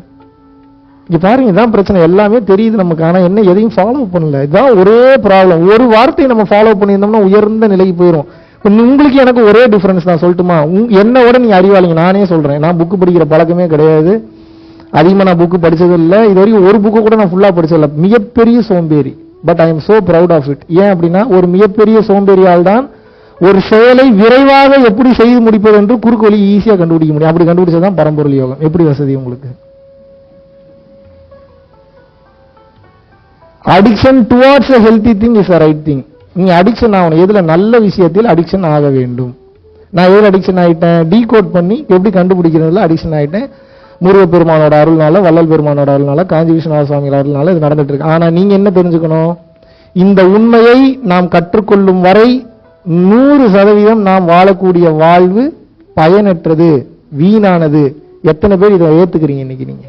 இங்க பாருங்க, இதான் பிரச்சனை. எல்லாமே தெரியுது நமக்கு, ஆனா என்ன எதையும் ஃபாலோ பண்ணல. இதுதான் ஒரே ப்ராப்ளம். ஒரு வார்த்தையை நம்ம ஃபாலோ பண்ணியிருந்தோம்னா உயர்ந்த நிலைக்கு போயிடும். உங்களுக்கு எனக்கு ஒரே டிஃபரன்ஸ் தான் சொல்லட்டுமா? என்னோட நீங்க அறிவாளிங்க. நானே சொல்றேன், நான் புக்கு படிக்கிற பழக்கமே கிடையாது. அதிகமா நான் புக்கு படிச்சது இல்லை. இது வரைக்கும் ஒரு புக்கு கூட நான் ஃபுல்லா படிச்சதில்லை. மிகப்பெரிய சோம்பேறி. But I am so proud of it. ஏன் அப்படின்னா, ஒரு மிகப்பெரிய சோம்பேறியால் தான் ஒரு செயலை விரைவாக எப்படி செய்து முடிப்பது என்று குறுக்கு வழி ஈஸியா கண்டுபிடிக்க முடியும். அப்படி கண்டுபிடிச்சதான் பரம்பொருள் யோகம். எப்படி வசதி உங்களுக்கு? Addiction towards a healthy thing is a right thing. நீங்க அடிக்ஷன் ஆகணும். எதுல? நல்ல விஷயத்தில் அடிக்ஷன் ஆக வேண்டும். நான் எதுல அடிக்ஷன் ஆயிட்டேன்? டீகோட் பண்ணி எப்படி கண்டுபிடிக்கிறதுல அடிக்ஷன் ஆயிட்டேன். முருகப்பெருமானோட அருள்னால, வள்ளல் பெருமானோட அருள்னால, காஞ்சி விஸ்வநாத சுவாமி அருள்னால இது நடந்துட்டு இருக்கு. ஆனா நீங்க என்ன தெரிஞ்சுக்கணும்? இந்த உண்மையை நாம் கற்றுக்கொள்ளும் வரை 100% நாம் வாழக்கூடிய வாழ்வு பயனற்றது, வீணானது. எத்தனை பேர் இதை ஏத்துக்கிறீங்க இன்னைக்கு? நீங்க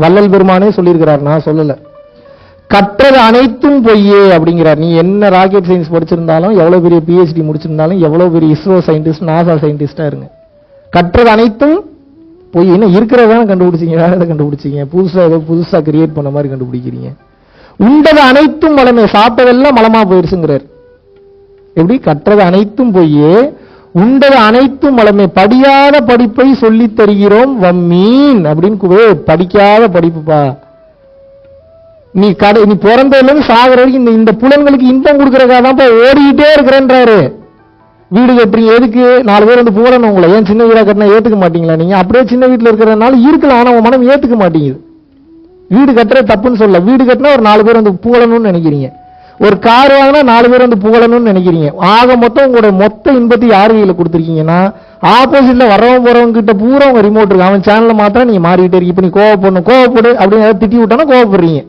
வள்ளல் பெருமானே சொல்லியிருக்கிறார், நான் சொல்லல. கற்றது அனைத்தும் பொய்யே அப்படிங்கிறார். நீ என்ன ராக்கெட் சயின்ஸ் படிச்சிருந்தாலும், எவ்வளவு பெரிய PhD முடிச்சிருந்தாலும், எவ்வளவு பெரிய இஸ்ரோ சயின்டிஸ்ட், நாசா சயின்டிஸ்டா இருங்க, கற்றது அனைத்தும் பொய். என்ன இருக்கிறதான கண்டுபிடிச்சிங்க, வேற எதை கண்டுபிடிச்சிங்க? புதுசா கிரியேட் பண்ண மாதிரி கண்டுபிடிக்கிறீங்க. உண்டது அனைத்தும் மலமே, சாப்பிட்டதெல்லாம் மலமா போயிருச்சுங்கிறார். எப்படி? கற்றது அனைத்தும் பொய்யே, உண்டது அனைத்தும் மலமே, படியாத படிப்பை சொல்லி தருகிறோம் வம்மீன் அப்படின்னு. படிக்காத படிப்புப்பா. நீ பிறந்ததுல சாகிற வரைக்கும் இந்த புலன்களுக்கு இன்பம் கொடுக்கறதுக்காக தான் ஓடிக்கிட்டே இருக்கிறேன்றாரு. வீடு கட்டுறீங்க எதுக்கு? 4 பேர் வந்து புகழணும் உங்களை. ஏன் சின்ன வீடா கட்டினா ஏத்துக்க மாட்டீங்களா? நீங்க அப்படியே சின்ன வீட்டுல இருக்கிறதுனால இருக்கலாம், ஆனா உங்க மனம் ஏத்துக்க மாட்டேங்குது. வீடு கட்டுறது தப்புன்னு சொல்ல. வீடு கட்டினா ஒரு 4 பேர் வந்து புகழணும்னு நினைக்கிறீங்க. ஒரு கார் வாங்கினா 4 பேர் வந்து புகழணும்னு நினைக்கிறீங்க. ஆக மொத்தம் உங்களோட மொத்த இன்பத்தை யார் கையில கொடுத்துருக்கீங்கன்னா, ஆப்போசிட்ல வரவன் போறவங்க கிட்ட பூரா உங்க ரிமோட் இருக்கு. அவன் சேனல்ல மாத்திரம் நீங்க மாறிக்கிட்டே இருக்கீங்க. இப்ப நீ கோவப்படு அப்படின்னு திட்டி விட்டானா கோவப்படுறீங்க.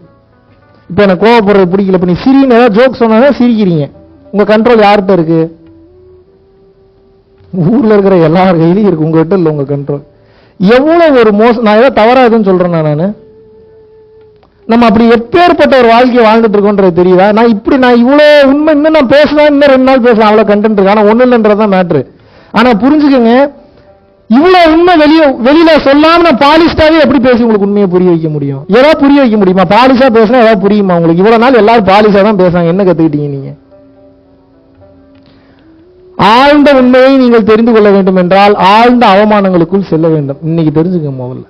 இப்ப எனக்கு கோவப்படுறது பிடிக்கல, இப்ப நீ சிரின்னு ஏதாவது ஜோக் சொன்னா சிரிக்கிறீங்க. உங்க கண்ட்ரோல் யார்கிட்ட இருக்கு? ஊர்ல இருக்கிற எல்லார் கையிலையும் இருக்கு, உங்ககிட்ட இல்ல உங்க கண்ட்ரோல். எவ்வளவு ஒரு மோசம். நான் ஏதோ தவறாதுன்னு சொல்றேன் நானு. நம்ம அப்படி எப்பேற்பட்ட ஒரு வாழ்க்கையை வாழ்ந்துட்டு இருக்கோன்றது தெரியுதா? நான் இவ்வளவு உண்மை இன்னும் நான் பேசலாம், இன்னும் 2 நாள் பேசலாம், அவ்வளவு கண்டென்ட் இருக்கு. ஆனா ஒண்ணு இல்லைன்றதான் மேட்ரு. ஆனா புரிஞ்சுக்கங்க, இவ்வளவு உண்மை வெளியில சொல்லாம நான் பாலிஷ்டாவே எப்படி பேசி உங்களுக்கு உண்மையை புரிய வைக்க முடியும்? ஏதாவது புரிய வைக்க முடியுமா? பாலிஷா பேசினா ஏதாவது புரியுமா உங்களுக்கு? இவ்வளவு நாள் எல்லாரும் பாலிஷா தான் பேசுறாங்க, என்ன கத்துக்கிட்டீங்க நீங்க? ஆழ்ந்த உண்மையை நீங்கள் தெரிந்து கொள்ள வேண்டும் என்றால் ஆழ்ந்த அவமானங்களுக்குள் செல்ல வேண்டும். இன்னைக்கு தெரிஞ்சுக்க. முதல்ல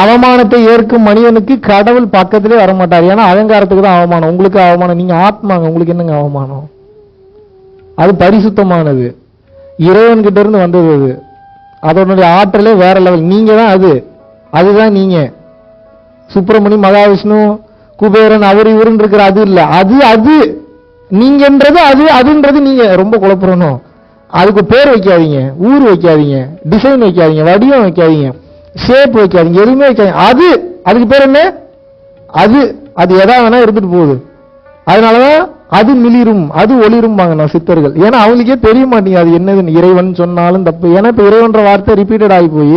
அவமானத்தை ஏற்கும் மனிதனுக்கு கடவுள் பக்கத்திலே வரமாட்டார். ஏன்னா அகங்காரத்துக்கு தான் அவமானம். உங்களுக்கு அவமானம், நீங்க ஆத்மாங்க, உங்களுக்கு என்னங்க அவமானம்? அது பரிசுத்தமானது, இறைவன் கிட்ட இருந்து வந்தது. அது அதனுடைய ஆற்றலே வேற லெவல். நீங்க தான் அதுதான் நீங்க. சுப்பிரமணி, மகாவிஷ்ணு, குபேரன், அவர் இவருன்னு இருக்கிற அது இல்ல, அது நீங்கன்றது அதுன்றது நீங்க. ரொம்ப குழப்பறணும். அதுக்கு பேர் வைக்காதீங்க, ஊர் வைக்காதீங்க, டிசைன் வைக்காதீங்க, வடிவம் வைக்காதீங்க, ஷேப் வைக்காதீங்க, எதுவுமே வைக்காதீங்க. அதுக்கு பேர் என்ன? அது எதா வேணா எடுத்துட்டு போகுது. அதனாலதான் அது மிளிரும், அது ஒளிரும்பாங்க நான் சித்தர்கள். ஏன்னா அவங்களுக்கே தெரிய மாட்டேங்க அது என்னதுன்னு. இறைவன் சொன்னாலும் தப்பு. ஏன்னா இப்ப இறைவன்ற வார்த்தை ரிப்பீட்டட் ஆகி போய்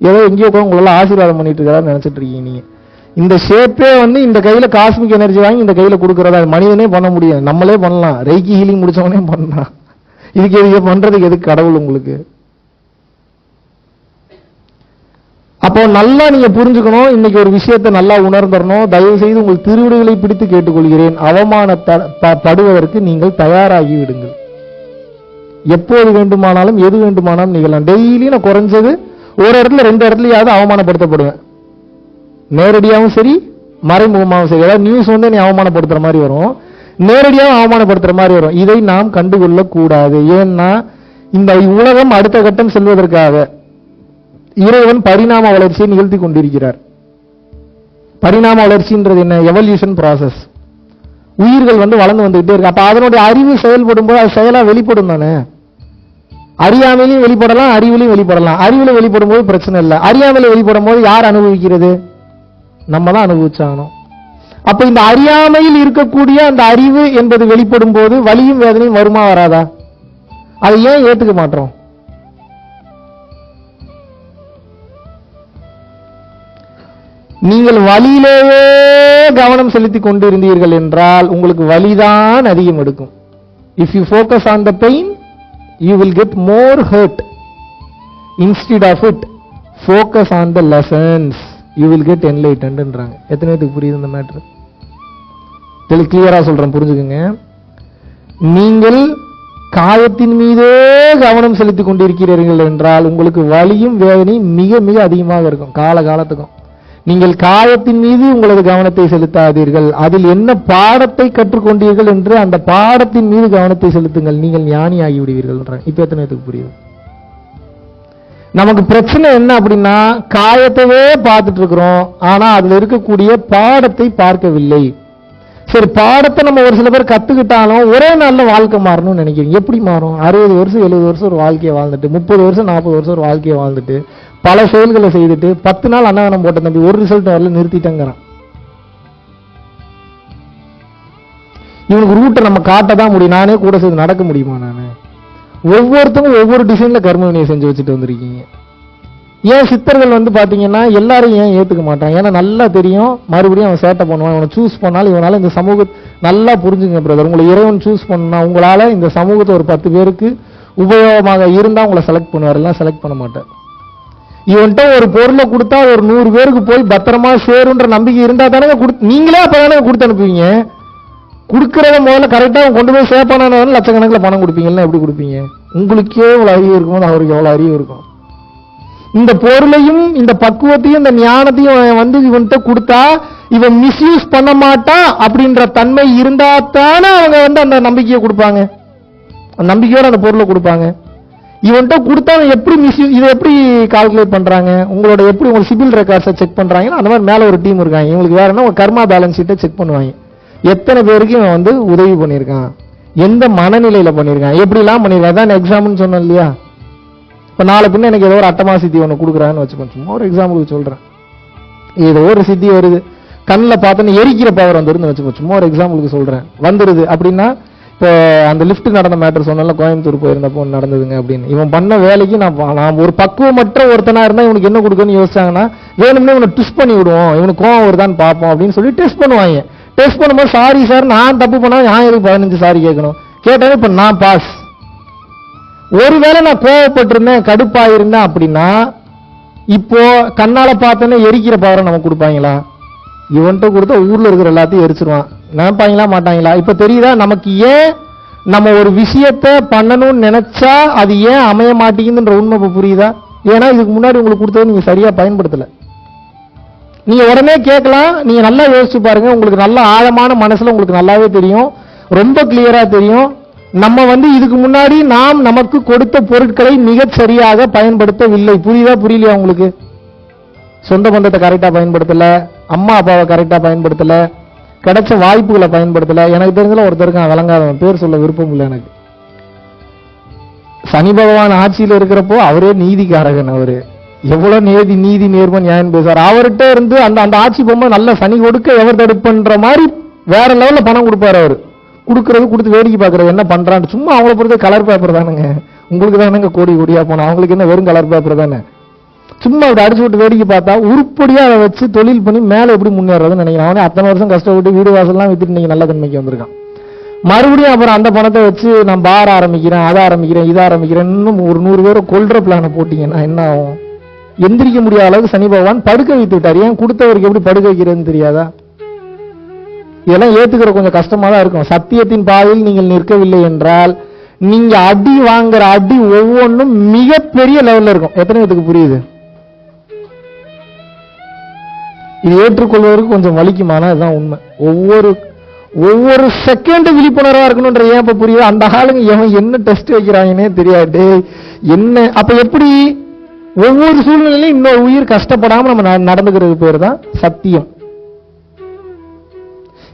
ஏதோ எங்கேயோ உங்களால ஆசீர்வாதம் பண்ணிட்டு இருக்கிறான்னு நினைச்சிட்டு இருக்கீங்க நீங்க. இந்த ஷேப்பே இந்த கையில காஸ்மிக் எனர்ஜி வாங்கி இந்த கையில கொடுக்கறதா மனிதனே பண்ண முடியாது. நம்மளே பண்ணலாம். ரெய்கி ஹீலிங் முடிச்சவனே பண்ணலாம். இதுக்கு பண்றதுக்கு எதுக்கு கடவுள் உங்களுக்கு? அப்போ நல்லா நீங்க புரிஞ்சுக்கணும். இன்னைக்கு ஒரு விஷயத்தை நல்லா உணர்ந்துடணும். தயவு செய்து உங்கள் திருவிடுகளை பிடித்து கேட்டுக்கொள்கிறேன். அவமானப்படுவதற்கு நீங்கள் தயாராகி விடுங்கள். எப்போது வேண்டுமானாலும் எது வேண்டுமானாலும் நிகழலாம். டெய்லி நான் குறைஞ்சது ஒரு இடத்துல 2 இடத்துலயாவது அவமானப்படுத்தப்படுவேன். நேரடியாகவும் சரி, மறைமுகமாகவும் சரி. ஏதாவது நியூஸ் நீ அவமானப்படுத்துற மாதிரி வரும், நேரடியாக அவமானப்படுத்துற மாதிரி வரும். இதை நாம் கண்டுகொள்ள கூடாது. ஏன்னா இந்த உலகம் அடுத்த கட்டம் செல்வதற்காக இறைவன் பரிணாம வளர்ச்சியை நிகழ்த்தி கொண்டிருக்கிறார். பரிணாம வளர்ச்சின்றது என்ன? Evolution process. உயிர்கள் வளர்ந்து வந்துகிட்டே இருக்கு. அப்ப அதனுடைய அறிவு செயல்படும் போது அது செயலா வெளிப்படும் தானே. அறியாமையிலையும் வெளிப்படலாம், அறிவிலையும் வெளிப்படலாம். அறிவுல வெளிப்படும் போது பிரச்சனை இல்லை. அறியாமையில வெளிப்படும் போது யார் அனுபவிக்கிறது? நம்ம தான் அனுபவிச்சாகணும். அப்ப இந்த அறியாமையில் இருக்கக்கூடிய அந்த அறிவு என்பது வெளிப்படும் போது வலியும் வேதனையும் வருமா வராதா? அதை ஏன் ஏத்துக்க மாட்டோம்? நீங்கள் வலியிலேயே கவனம் செலுத்திக் கொண்டிருந்தீர்கள் என்றால் உங்களுக்கு வலிதான் அதிகம் எடுக்கும். If you focus on the pain you will get more hurt. Instead of it focus on the lessons you will get என்லைட்டன்ட்ன்றாங்க. எத்தனை பேருக்கு புரியுது இந்த மேட்டர்? கிளியரா சொல்றேன், புரிஞ்சுக்குங்க. நீங்கள் காயத்தின் மீதே கவனம் செலுத்திக் கொண்டிருக்கிறீர்கள் என்றால் உங்களுக்கு வலியும் வேதனையும் மிக மிக அதிகமாக இருக்கும் காலகாலத்துக்கும். நீங்கள் காயத்தின் மீது உங்களது கவனத்தை செலுத்தாதீர்கள். அதில் என்ன பாடத்தை கற்றுக்கொண்டீர்கள் என்று அந்த பாடத்தின் மீது கவனத்தை செலுத்துங்கள். நீங்கள் ஞானி ஆகி விடுவீர்கள். இப்ப எத்தனை பேருக்கு புரியுது? நமக்கு பிரச்சனை என்ன அப்படின்னா, காயத்தவே பார்த்துட்டு இருக்கிறோம், ஆனா அதுல இருக்கக்கூடிய பாடத்தை பார்க்கவில்லை. சரி, பாடத்தை நம்ம ஒரு சில பேர் கத்துக்கிட்டாலும் ஒரே நாள்ல வாழ்க்கை மாறணும்னு நினைக்கிறீங்க. எப்படி மாறும்? 60 வருஷம் 70 வருஷம் ஒரு வாழ்க்கையை வாழ்ந்துட்டு, 30 வருஷம் 40 வருஷம் ஒரு வாழ்க்கையை வாழ்ந்துட்டு, பல செயல்களை செய்துட்டு 10 நாள் அன்னதானம் போட்ட தம்பி ஒரு ரிசல்ட் வரல, நிறுத்திட்டேங்கிறான். இவனுக்கு ரூட்டை நம்ம காட்ட தான் முடியும். நானே கூட சேர்ந்து நடக்க முடியுமா? நானு ஒவ்வொருத்தவங்க ஒவ்வொரு டிசைன்ல கர்ம வினையை செஞ்சு வச்சுட்டு வந்திருக்கீங்க. ஏன் சித்தர்கள் பாத்தீங்கன்னா எல்லாரும் ஏன் ஏத்துக்க மாட்டாங்க? ஏன்னா நல்லா தெரியும் மறுபடியும் அவன் சேட்டை பண்ணுவான். இவனை சூஸ் பண்ணாலும் இவனால இந்த சமூக நல்லா புரிஞ்சுங்க பிரதர். உங்களை இறைவன் சூஸ் பண்ணா உங்களால இந்த சமூகத்தை ஒரு 10 பேருக்கு உபயோகமாக இருந்தா உங்களை செலக்ட் பண்ணுவார், எல்லாம் செலக்ட் பண்ண மாட்டார். இவன்ட்ட ஒரு பொருளை கொடுத்தா ஒரு 100 பேருக்கு போய் பத்திரமா சேருன்ற நம்பிக்கை இருந்தா தானே நீங்களே அப்பதானே கொடுத்து அனுப்புவீங்க. கொடுக்கறத முதல்ல கரெக்டா கொண்டு போய் சேப்பான லட்சக்கணக்கில் பணம் கொடுப்பீங்கன்னா எப்படி கொடுப்பீங்க? உங்களுக்கே எவ்வளவு அறிவு இருக்கும்போது அவருக்கு எவ்வளவு அறிவு இருக்கும்? இந்த பொருளையும் இந்த பக்குவத்தையும் இந்த ஞானத்தையும் இவன்கிட்ட கொடுத்தா இவன் மிஸ்யூஸ் பண்ண மாட்டான் அப்படின்ற தன்மை இருந்தா தானே அவங்க அந்த நம்பிக்கையை கொடுப்பாங்க. நம்பிக்கையோட அந்த பொருளை கொடுப்பாங்க. இவன்கிட்ட கொடுத்தா எப்படி மிஸ்யூஸ், இதை எப்படி கால்குலேட் பண்றாங்க? உங்களோட எப்படி உங்க சிபில் ரெக்கார்ட்ஸை செக் பண்றாங்கன்னா அந்த மாதிரி மேல ஒரு டீம் இருக்காங்க. இவங்களுக்கு வேற என்ன, கர்மா பேலன்ஸ் ஷீட்டை செக் பண்ணுவாங்க. எத்தனை பேருக்கு இவன் உதவி பண்ணியிருக்கான், எந்த மனநிலையில பண்ணியிருக்கான், எப்படி எல்லாம் பண்ணியிருக்கான். அதான் எக்ஸாம்னு சொன்னேன் இல்லையா? இப்ப நாளை பின்ன எனக்கு ஏதோ ஒரு அட்டமா சித்தி ஒன்று கொடுக்குறான்னு வச்சுக்கோ, சும்மா ஒரு எக்ஸாம்பிளுக்கு சொல்றேன். ஏதோ ஒரு சித்தி வருது, கண்ணில் பார்த்தோன்னு எரிக்கிற பவர் வந்துருன்னு வச்சுக்கோ, சும்மா ஒரு எக்ஸாம்பிளுக்கு சொல்றேன், வந்துருது அப்படின்னா, இப்போ அந்த லிஃப்ட் நடந்த மேட்டர் சொன்னால கோயம்புத்தூர் போயிருந்தப்போ நடந்ததுங்க அப்படின்னு. இவன் பண்ண வேலைக்கு நான் ஒரு பக்குவமற்ற ஒருத்தனா இருந்தா இவனுக்கு என்ன கொடுக்குன்னு யோசிச்சாங்கன்னா, வேணும்னே இவனை ட்விஸ்ட் பண்ணி விடுவோம், இவனுக்கு கோவம் வருதான்னு பார்ப்போம் அப்படின்னு சொல்லி டெஸ்ட் பண்ணுவாங்க. டெஸ்ட் பண்ணும்போது சாரி சார் நான் தப்பு பண்ணா நான் எதுக்கு 15 சாரி கேட்கணும்? கேட்டாலும் இப்ப நான் பாஸ். ஒருவேளை நான் கோவப்பட்டிருந்தேன் கடுப்பாயிருந்தேன் அப்படின்னா இப்போ கண்ணால பார்த்தோன்னே எரிக்கிற பவரை நமக்கு கொடுப்பாங்களா? இவன்கிட்ட கொடுத்தா ஊர்ல இருக்கிற எல்லாத்தையும் எரிச்சிருவான். நினைப்பாங்களா மாட்டாங்களா? இப்ப தெரியுதா நமக்கு ஏன் நம்ம ஒரு விஷயத்த பண்ணணும்னு நினைச்சா அது ஏன் அமைய மாட்டேங்குதுன்ற உண்மை இப்ப புரியுதா? ஏன்னா இதுக்கு முன்னாடி உங்களுக்கு கொடுத்தது நீங்க சரியா பயன்படுத்தல. நீங்க உடனே கேட்கலாம், நீங்க நல்லா யோசிச்சு பாருங்க, உங்களுக்கு நல்ல ஆழமான மனசுல உங்களுக்கு நல்லாவே தெரியும், ரொம்ப கிளியரா தெரியும். நம்ம இதுக்கு முன்னாடி நாம் நமக்கு கொடுத்த பொருட்களை மிகச் சரியாக பயன்படுத்தவில்லை. புரியலையா உங்களுக்கு? சொந்த பந்தத்தை கரெக்டா பயன்படுத்தல, அம்மா அப்பாவை கரெக்டா பயன்படுத்தல, கிடைச்ச வாய்ப்புகளை பயன்படுத்தல. எனக்கு தெரிஞ்சல ஒருத்தருக்கு விளங்காதவன், பேர் சொல்ல விருப்பம் இல்லை எனக்கு. சனி பகவான் ஆட்சியில் இருக்கிறப்போ அவரே நீதிக்காரகன். அவரு எவ்வளவு நீதி நேர்மை நியாயம் பேசுவார். அவர்கிட்ட இருந்து அந்த ஆட்சி பொம்மை நல்ல சனி கொடுக்க எவர் தடுப்புன்ற மாதிரி வேற லெவல்ல பணம் கொடுப்பாரு. அவரு கொடுக்கறது கொடுத்து வேடிக்கை பார்க்கறது, என்ன பண்றான்னு. சும்மா அவங்கள பொறுத்த கலர் பேப்பர் தானுங்க. உங்களுக்கு தானங்க கோடி கோடியா போனோம், அவங்களுக்கு என்ன வெறும் கலர் பேப்பர் தானே. சும்மா அப்படி அடிச்சு விட்டு வேடிக்கை பார்த்தா உருப்படியா அதை வச்சு தொழில் பண்ணி மேல எப்படி முன்னேறதுன்னு நினைக்கிறேன். அவனே அத்தனை வருஷம் கஷ்டப்பட்டு வீடு வாசல்லாம் வித்துட்டு நீங்க நல்ல தன்மைக்கு வந்திருக்கான். மறுபடியும் அப்புறம் அந்த பணத்தை வச்சு நான் பார் ஆரம்பிக்கிறேன், அதை ஆரம்பிக்கிறேன், இதை ஆரம்பிக்கிறேன், இன்னும் ஒரு 100 பேரை கொல்ற பிளான போட்டீங்கன்னா என்ன ஆகும்? எந்திரிக்க முடியாத அளவுக்கு சனி பகவான் படுக்க வைத்து விட்டார். ஏன்? கொடுத்தவருக்கு எப்படி படுக்க வைக்கிறதுன்னு தெரியாதா? இதெல்லாம் ஏத்துக்கிற கொஞ்சம் கஷ்டமா தான் இருக்கும். சத்தியத்தின் பாதையில் நீங்கள் நிற்கவில்லை என்றால் நீங்க அடி வாங்குற அடி ஒவ்வொன்றும் மிகப்பெரிய லெவல்ல இருக்கும். எத்தனை பேருக்கு புரியுது? இது ஏற்றுக்கொள்வதற்கு கொஞ்சம் வலிக்குமானா இதுதான் உண்மை. ஒவ்வொரு செகண்ட் விழிப்புணர்வா இருக்கணும்ன்ற ஏன் இப்ப புரியுது? அந்த ஆளுங்க எவன் என்ன டெஸ்ட் வைக்கிறாங்கன்னே தெரியாது. என்ன அப்ப எப்படி ஒவ்வொரு சூழ்நிலையிலும் இன்னொரு உயிர் கஷ்டப்படாம நம்ம நடந்துக்கிறது பேர் தான் சத்தியம்.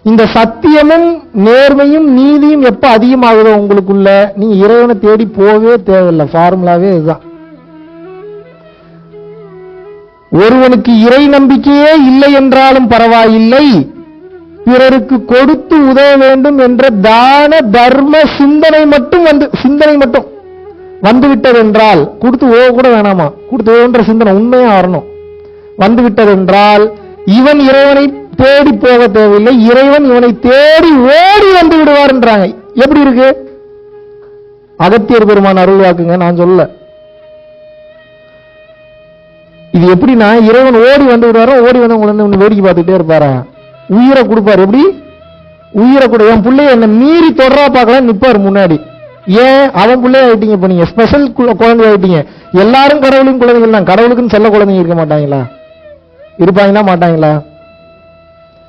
இந்த சத்தியமும் நேர்மையும் நீதியும் எப்ப அதிகமாகுதோ உங்களுக்குள்ள, நீங்க இறைவனை தேடி போகவே தேவையில்லை. ஃபார்முலாவே இதுதான். ஒருவனுக்கு இறை நம்பிக்கையே இல்லை என்றாலும் பரவாயில்லை, பிறருக்கு கொடுத்து உதவ வேண்டும் என்ற தான தர்ம சிந்தனை மட்டும் வந்துவிட்டது என்றால், கொடுத்து ஓ கூட வேணாமா, கொடுத்து ஓன்ற சிந்தனை உண்மையா வரணும். வந்துவிட்டது என்றால் இவன் இறைவனை தேடி போக தேவையில்லை, இறைவன் இவனை தேடி ஓடி வந்து விடுவார்ன்றாங்க. எப்படி இருக்கு? அகத்தியர் பெருமான் அருள் வாக்குங்க, நான் சொல்ல. இது எப்படின்னா, இறைவன் ஓடி வந்து விடுவாரோ, ஓடி வந்து உங்களை வேடிக்கை பார்த்துட்டே இருப்பாரா? உயிரை கொடுப்பாரு. எப்படி? உயிரை கூட என் பிள்ளைய என்ன மீறி தொடரா பார்க்கலாம் நிப்பாரு முன்னாடி. ஏன்? அவன் பிள்ளைய ஆயிட்டீங்க. இப்ப நீங்க ஸ்பெஷல் குழந்தை ஆயிட்டீங்க. எல்லாரும் கடவுளின் குழந்தைகள் தான். கடவுளுக்குன்னு செல்ல குழந்தைங்க இருக்க மாட்டாங்களா? இருப்பாங்களா மாட்டாங்களா?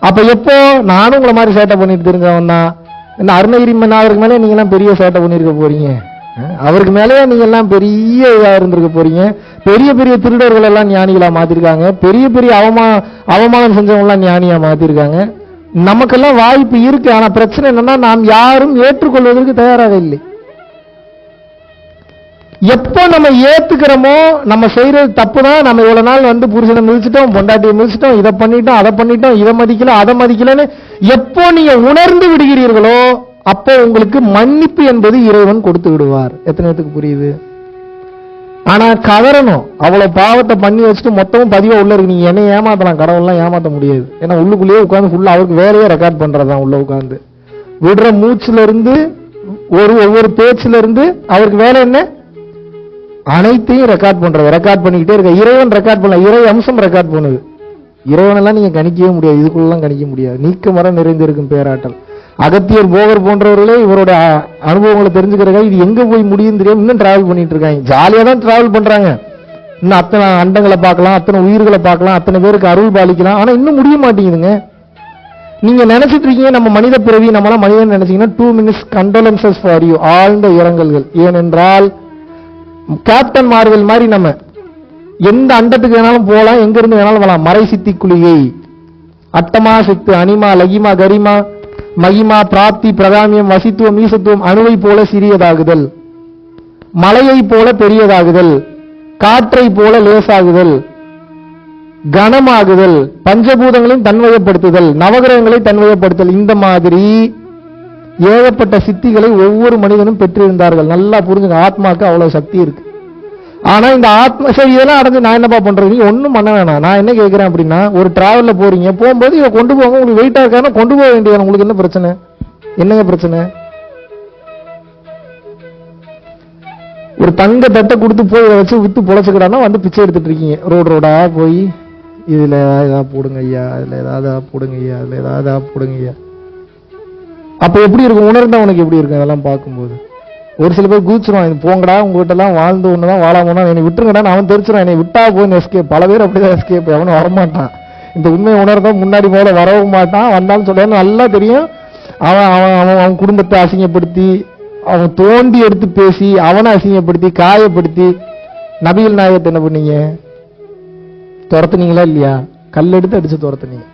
அப்ப எப்போ நானும் உங்களை மாதிரி சேட்டை பண்ணிட்டு தெரிஞ்சவன் தான். இந்த அருணகிரி மன்னாருக்கு மேலே நீங்க எல்லாம் பெரிய சேட்டை பண்ணிருக்க போறீங்க. அவருக்கு மேலேயே நீங்க எல்லாம் பெரிய இதா இருந்திருக்க போறீங்க. பெரிய பெரிய திருடர்கள் எல்லாம் ஞானிகளா மாத்திருக்காங்க. பெரிய பெரிய அவமானம் செஞ்சவங்க எல்லாம் ஞானியா மாத்திருக்காங்க. நமக்கெல்லாம் வாய்ப்பு இருக்கு. ஆனா பிரச்சனை என்னன்னா, நாம் யாரும் ஏற்றுக்கொள்வதற்கு தயாராக இல்லை. எப்போ நம்ம ஏத்துக்கிறோமோ, நம்ம செய்யறது தப்புதான், நம்ம இவ்வளவு நாள் புருஷனை மிதிச்சிட்டோம், பொண்டாட்டியை மிதிச்சிட்டோம், இதை பண்ணிட்டோம், அதை பண்ணிட்டோம், இதை மதிக்கல, அதை மதிக்கலன்னு எப்போ நீங்க உணர்ந்து விடுகிறீர்களோ, அப்போ உங்களுக்கு மன்னிப்பு என்பது இறைவன் கொடுத்து விடுவார். எத்தனை பேருக்கு புரியுது? ஆனா கதறணும். அவ்வளவு பாவத்தை பண்ணி வச்சுட்டு மொத்தமும் பதிவா உள்ள இருக்கு. நீங்க என்ன ஏமாத்தலாம், கடவுள்லாம் ஏமாத்த முடியாது. ஏன்னா உள்ளுக்குள்ளேயே உட்காந்து ஃபுல்லா அவருக்கு வேலையே ரெக்கார்ட் பண்றதுதான். உள்ள உட்காந்து விடுற மூச்சுல இருந்து ஒவ்வொரு பேச்சுல இருந்து அவருக்கு வேலை என்ன? அனைத்தையும் ரெக்கார்ட் பண்றது. ரெக்கார்ட் பண்ணிக்கிட்டே இருக்க. இறைவன் ரெக்கார்ட் பண்ணல, இறை அம்சம் ரெக்கார்ட் பண்ணுது. இறைவனெல்லாம் நீங்க கணிக்கவே முடியாது, இதுக்குள்ளெல்லாம் கணிக்க முடியாது. நீக்க மரம் நிறைந்திருக்கும் பேராற்றல். அகத்தியர் போகர் போன்றவர்களே இவரோட அனுபவங்களை தெரிஞ்சுக்கிறதுக்காக இது எங்க போய் முடியும் தெரியாம இன்னும் டிராவல் பண்ணிட்டு இருக்காங்க. ஜாலியா தான் டிராவல் பண்றாங்க. இன்னும் அத்தனை அண்டங்களை பார்க்கலாம், அத்தனை உயிர்களை பார்க்கலாம், அத்தனை பேருக்கு அருள் பாலிக்கலாம். ஆனா இன்னும் முடிய மாட்டேங்குதுங்க. நீங்க நினைச்சிட்டு இருக்கீங்க நம்ம மனித பிறவி, நம்மளாம் மனிதன் நினைச்சீங்கன்னா 2 minutes condolences for you, ஆழ்ந்த இரங்கல்கள். ஏனென்றால் கேப்டன் மார்வெல் மாதிரி நம்ம எந்த அண்டத்துக்கு வேணாலும் போகலாம், எங்க இருந்து வேணாலும் வரலாம். மறை சித்தி குளிகை, அட்டமா சித்து, அனிமா, லகிமா, கரிமா, மகிமா, பிராப்தி, பிரகாமியம், வசித்துவம், ஈசத்துவம், அணுவை போல சிறியதாகுதல், மலையை போல பெரியதாகுதல், காற்றை போல லேசாகுதல், கனமாகுதல், பஞ்சபூதங்களையும் தன்வயப்படுத்துதல், நவகிரகங்களை தன்வயப்படுத்தல், இந்த மாதிரி ஏகப்பட்ட சித்திகளை ஒவ்வொரு மனிதனும் பெற்றிருந்தார்கள். நல்லா புரிஞ்சுங்க. ஆத்மாக்கு அவ்வளவு சக்தி இருக்கு. ஆனா இந்த ஆத்மா சரி இதெல்லாம் அடைஞ்சு நான் என்னப்பா பண்றது? நீங்க ஒண்ணும் பண்ண வேணாம். நான் என்ன கேட்கிறேன் அப்படின்னா, ஒரு டிராவல்ல போறீங்க, போகும்போது இவ கொண்டு போங்க, உங்களுக்கு வெயிட்டா இருக்கான கொண்டு போக வேண்டியது. உங்களுக்கு என்ன பிரச்சனை? என்னங்க பிரச்சனை? ஒரு தங்க தட்டை கொடுத்து போய் வச்சு வித்து பொழைச்சுக்கிட்டானா பிச்சை எடுத்துட்டு இருக்கீங்க. ரோடா போய் இதுல ஏதாவது போடுங்க ஐயா, இதுல ஏதாவது போடுங்க ஐயா, இதுல ஏதாவது போடுங்க ஐயா. அப்ப எப்படி இருக்கும்? உணர்ந்தவனுக்கு எப்படி இருக்கும்? அதெல்லாம் பார்க்கும்போது ஒரு சில பேர் குதிச்சிருவான், போங்கடா உங்ககிட்ட எல்லாம் வாழ்ந்து ஒண்ணுதான் வாழாமனா என்னை விட்டுருங்கடா, அவன் தெரிச்சிருவான், என்னை விட்டா போய் எஸ்கேப். பல பேர் அப்படிதான் எஸ்கேப். அவனும் வரமாட்டான். இந்த உண்மையை உணர்ந்தான் முன்னாடி போல வரவும் மாட்டான். வந்தாலும் சொல்ல நல்லா தெரியும். அவன் குடும்பத்தை அசிங்கப்படுத்தி அவன் தோண்டி எடுத்து பேசி அவனை அசிங்கப்படுத்தி காயப்படுத்தி நபிகள் நாயகத்தை என்ன பண்ணீங்க? துரத்துனீங்களா இல்லையா? கல் எடுத்து அடிச்சு துரத்துனீங்க.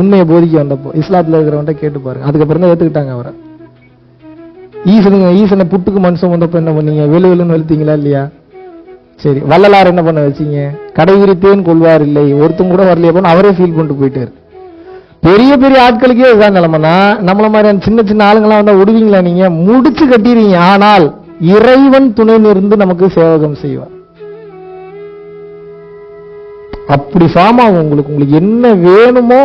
உண்மையை போதிக்க வந்தப்போ இஸ்லாத்துல இருக்கிறவன்ட்ட கேட்டு பாருங்க. அதுக்கப்புறம் தான் ஏத்துக்கிட்டாங்க அவரை. ஈசனை புட்டுக்கு மனுஷன் வந்தப்ப என்ன பண்ணீங்க? வெளுன்னு வெளுத்தீங்களா இல்லையா? சரி, வள்ளலார் என்ன பண்ண வச்சீங்க? கடை விரித்தேன் கொள்வார் இல்லை, ஒருத்தம் கூட வரலையே போன அவரே ஃபீல் பண்ணிட்டு போயிட்டாரு. பெரிய பெரிய ஆட்களுக்கே இதுதான் நிலைமைனா, நம்மள மாதிரி சின்ன சின்ன ஆளுங்கெல்லாம் வந்தா விடுவீங்களா? நீங்க முடிச்சு கட்டிடுவீங்க. ஆனால் இறைவன் துணை நின்று நமக்கு சேவகம் செய்வார். அப்படி ஃபார்ம் ஆகும் உங்களுக்கு. உங்களுக்கு என்ன வேணுமோ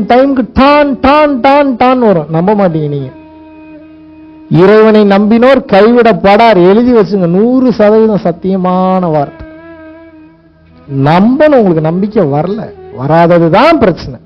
டைமுக்கு டான் டான் டான் டான் வரும். நம்ப மாட்டீங்க நீங்க. இறைவனை நம்பினோர் கைவிடப்படார். எழுதி வச்சுங்க, 100% சத்தியமான வார்த்தை. நம்பணும். உங்களுக்கு நம்பிக்கை வரல, வராததுதான் பிரச்சனை.